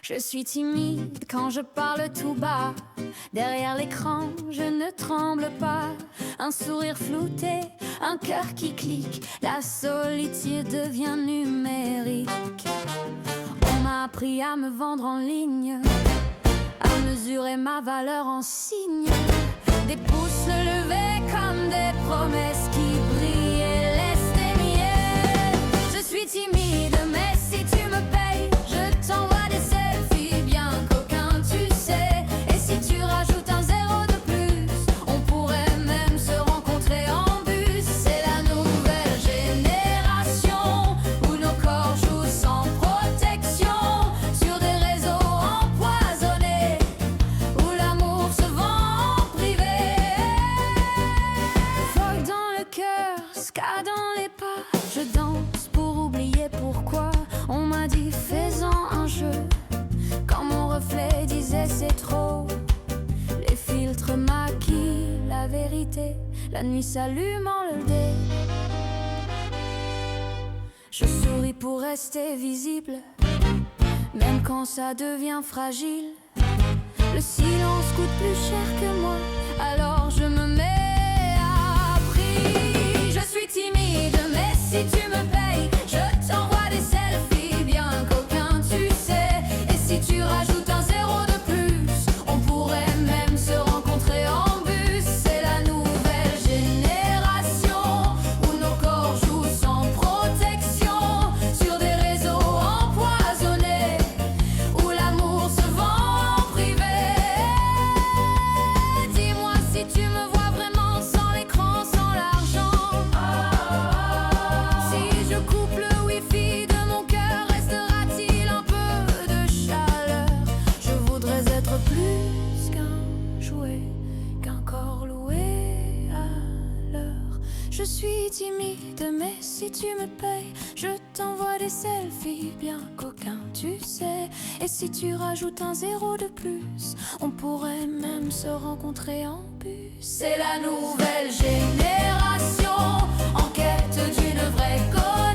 Je suis timide quand je parle tout bas. Derrière l'écran, je ne tremble pas. Un sourire flouté, un cœur qui clique. La solitude devient numérique. On m'a appris à me vendre en ligne, à mesurer ma valeur en signes. Des pouces levés comme des promesses qui brillent et laissent des miettes. Je suis timide, mais si tu me payes, je t'envoie des selfies bien coquins, tu sais. Et si tu rajoutes un zéro de plus, on pourrait même se rencontrer en bus. C'est la nouvelle génération où nos corps jouent sans protection, sur des réseaux empoisonnés, où l'amour se vend en privé. Folle dans le cœur, ska dans les pas, je danse pour oublier pourquoi. On m'a dit fais-en un jeu, quand mon reflet disait c'est trop. Les filtres maquillent la vérité, la nuit s'allume en le dé. Je souris pour rester visible, même quand ça devient fragile. Le silence coûte plus cher que moi, alors je me mets à prix. Je suis timide, mais si tu me payes, je t'envoie des selfies bien coquins, tu sais. Et si tu rajoutes un zéro de plus, on pourrait même se rencontrer en bus. C'est la nouvelle génération où nos corps jouent sans protection, sur des réseaux empoisonnés, où l'amour se vend en privé. Dis-moi si tu me vois vraiment sans l'écran, sans l'argent. Si je coupe le wifi de mon cœur, restera-t-il un peu de chaleur? Je voudrais être plus qu'un jouet, qu'un corps loué à l'heure. Je suis timide, mais si tu me payes, je t'envoie des selfies bien coquins, tu sais. Et si tu rajoutes un zéro de plus, on pourrait même se rencontrer en bus. C'est la nouvelle génération en quête d'une vraie connexion.